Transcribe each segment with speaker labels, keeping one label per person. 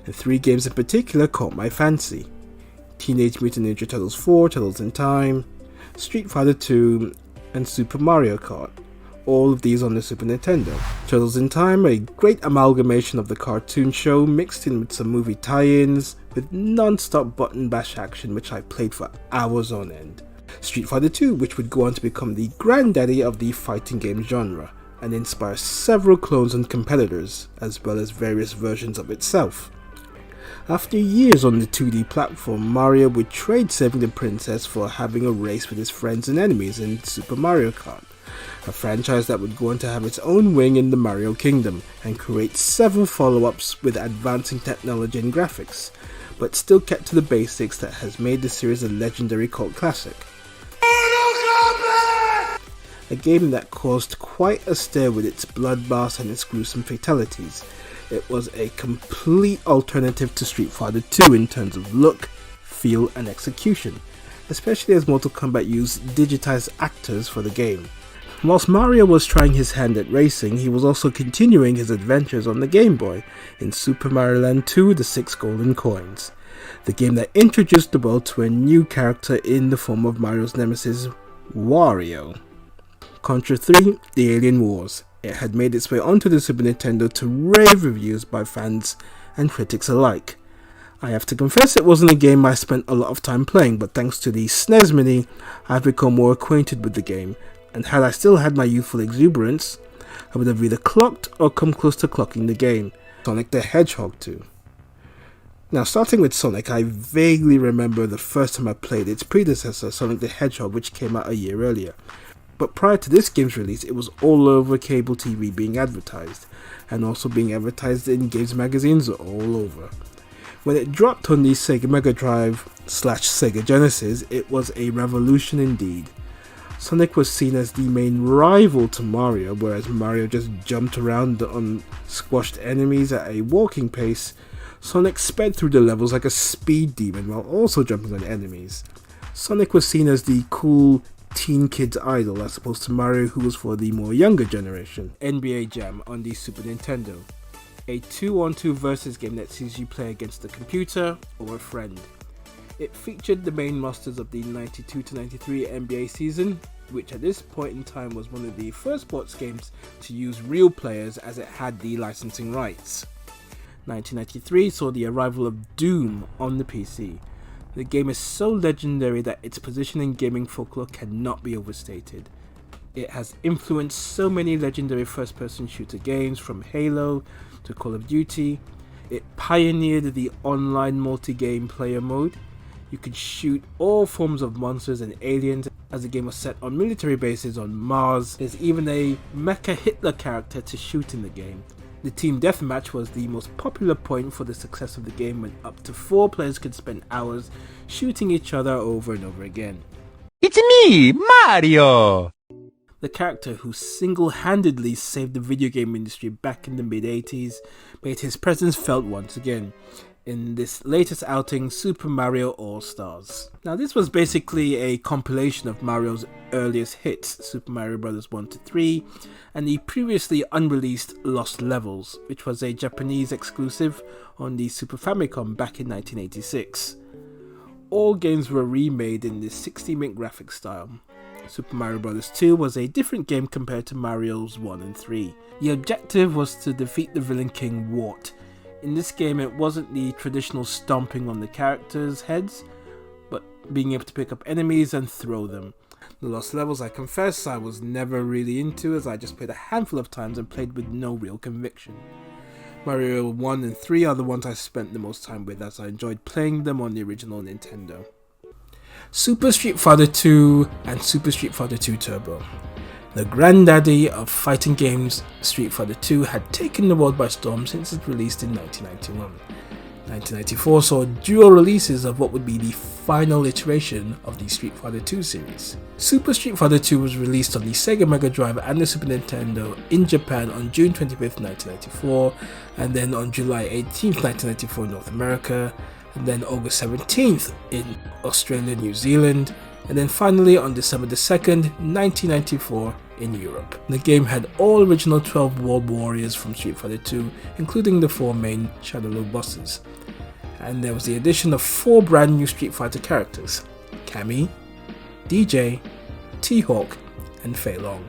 Speaker 1: and 3 games in particular caught my fancy: Teenage Mutant Ninja Turtles 4, Turtles in Time, Street Fighter 2, and Super Mario Kart. All of these on the Super Nintendo. Turtles in Time, a great amalgamation of the cartoon show mixed in with some movie tie-ins, with non-stop button bash action which I played for hours on end. Street Fighter 2, which would go on to become the granddaddy of the fighting game genre, and inspire several clones and competitors, as well as various versions of itself. After years on the 2D platform, Mario would trade saving the princess for having a race with his friends and enemies in Super Mario Kart, a franchise that would go on to have its own wing in the Mario Kingdom, and create several follow-ups with advancing technology and graphics, but still kept to the basics that has made the series a legendary cult classic. A game that caused quite a stir with its bloodbaths and its gruesome fatalities. It was a complete alternative to Street Fighter 2 in terms of look, feel and execution, especially as Mortal Kombat used digitized actors for the game. Whilst Mario was trying his hand at racing, he was also continuing his adventures on the Game Boy in Super Mario Land 2: The 6 Golden Coins, the game that introduced the world to a new character in the form of Mario's nemesis, Wario. Contra 3: The Alien Wars. It had made its way onto the Super Nintendo to rave reviews by fans and critics alike. I have to confess it wasn't a game I spent a lot of time playing, but thanks to the SNES Mini, I've become more acquainted with the game, and had I still had my youthful exuberance, I would have either clocked or come close to clocking the game. Sonic the Hedgehog 2. Now, starting with Sonic, I vaguely remember the first time I played its predecessor, Sonic the Hedgehog, which came out a year earlier. But prior to this game's release, it was all over cable TV being advertised, and also being advertised in games magazines all over. When it dropped on the Sega Mega Drive / Sega Genesis, it was a revolution indeed. Sonic was seen as the main rival to Mario, whereas Mario just jumped around on squashed enemies at a walking pace. Sonic sped through the levels like a speed demon while also jumping on enemies. Sonic was seen as the cool teen kid's idol as opposed to Mario, who was for the more younger generation. NBA Jam on the Super Nintendo, a 2-on-2 versus game that sees you play against a computer or a friend. It featured the main rosters of the 92-93 NBA season, which at this point in time was one of the first sports games to use real players as it had the licensing rights. 1993 saw the arrival of Doom on the PC. The game is so legendary that its position in gaming folklore cannot be overstated. It has influenced so many legendary first-person shooter games, from Halo to Call of Duty. It pioneered the online multi-game player mode. You could shoot all forms of monsters and aliens, as the game was set on military bases on Mars. There's even a Mecha Hitler character to shoot in the game. The team deathmatch was the most popular point for the success of the game, when up to 4 players could spend hours shooting each other over and over again.
Speaker 2: It's me, Mario!
Speaker 1: The character who single-handedly saved the video game industry back in the mid-80s made his presence felt once again in this latest outing, Super Mario All-Stars. Now, this was basically a compilation of Mario's earliest hits, Super Mario Bros. 1 to 3, and the previously unreleased Lost Levels, which was a Japanese exclusive on the Super Famicom back in 1986. All games were remade in this 16-bit graphic style. Super Mario Bros. 2 was a different game compared to Mario's 1 and 3. The objective was to defeat the villain King Wart. In this game, it wasn't the traditional stomping on the characters' heads, but being able to pick up enemies and throw them. The Lost Levels, I confess, I was never really into, as I just played a handful of times and played with no real conviction. Mario 1 and 3 are the ones I spent the most time with, as I enjoyed playing them on the original Nintendo. Super Street Fighter 2 and Super Street Fighter 2 Turbo. The granddaddy of fighting games, Street Fighter 2 had taken the world by storm since it released in 1991. 1994 saw dual releases of what would be the final iteration of the Street Fighter 2 series. Super Street Fighter 2 was released on the Sega Mega Drive and the Super Nintendo in Japan on June 25th, 1994, and then on July 18th, 1994 in North America, and then August 17th in Australia, New Zealand, and then finally on December the 2nd, 1994 in Europe. The game had all original 12 World Warriors from Street Fighter 2, including the 4 main Shadowloo bosses. And there was the addition of 4 brand new Street Fighter characters: Cammy, DJ, T-Hawk, and Fei Long.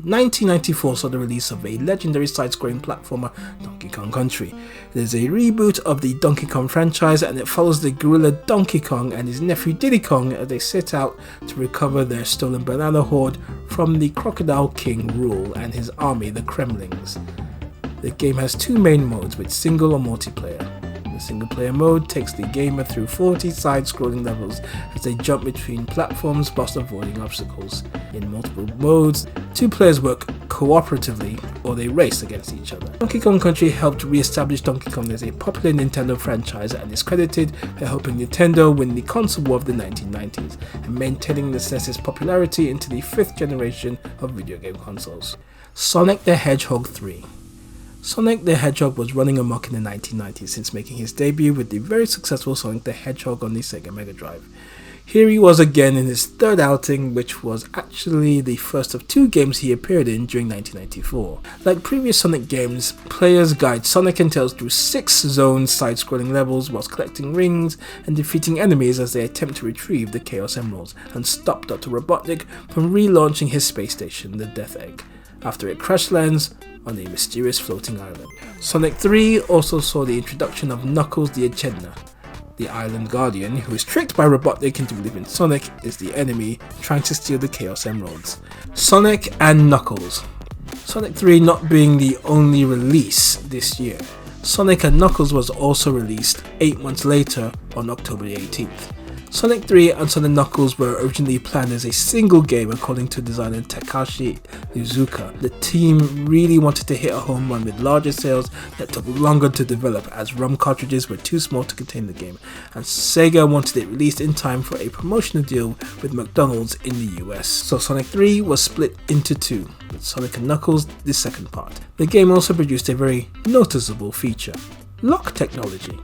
Speaker 1: 1994 saw the release of a legendary side-scrolling platformer, Donkey Kong Country. It is a reboot of the Donkey Kong franchise, and it follows the gorilla Donkey Kong and his nephew Diddy Kong as they set out to recover their stolen banana hoard from the Crocodile King rule and his army, the Kremlings. The game has 2 main modes with single or multiplayer. The single player mode takes the gamer through 40 side-scrolling levels as they jump between platforms whilst avoiding obstacles. In multiple modes, 2 players work cooperatively or they race against each other. Donkey Kong Country helped re-establish Donkey Kong as a popular Nintendo franchise and is credited for helping Nintendo win the console war of the 1990s and maintaining the SNES's popularity into the 5th generation of video game consoles. Sonic the Hedgehog 3. Sonic the Hedgehog was running amok in the 1990s since making his debut with the very successful Sonic the Hedgehog on the Sega Mega Drive. Here he was again in his 3rd outing, which was actually the first of 2 games he appeared in during 1994. Like previous Sonic games, players guide Sonic and Tails through 6 zone side-scrolling levels whilst collecting rings and defeating enemies as they attempt to retrieve the Chaos Emeralds and stop Dr. Robotnik from relaunching his space station, the Death Egg, after it crash lands on a mysterious floating island. Sonic 3 also saw the introduction of Knuckles the Echidna. The island guardian, who is tricked by Robotnik into believing Sonic is the enemy trying to steal the Chaos Emeralds. Sonic and Knuckles. Sonic 3 not being the only release this year. Sonic and Knuckles was also released 8 months later on October 18th. Sonic 3 and Sonic Knuckles were originally planned as a single game according to designer Takashi Iizuka. The team really wanted to hit a home run with larger sales that took longer to develop as ROM cartridges were too small to contain the game, and Sega wanted it released in time for a promotional deal with McDonald's in the US. So Sonic 3 was split into 2, with Sonic and Knuckles the second part. The game also produced a very noticeable feature: lock technology.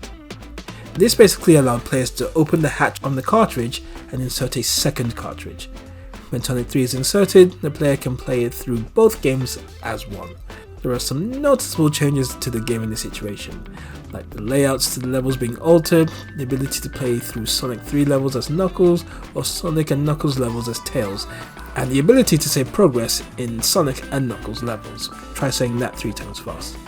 Speaker 1: This basically allowed players to open the hatch on the cartridge and insert a second cartridge. When Sonic 3 is inserted, the player can play it through both games as one. There are some noticeable changes to the game in this situation, like the layouts to the levels being altered, the ability to play through Sonic 3 levels as Knuckles or Sonic and Knuckles levels as Tails, and the ability to save progress in Sonic and Knuckles levels. Try saying that 3 times fast.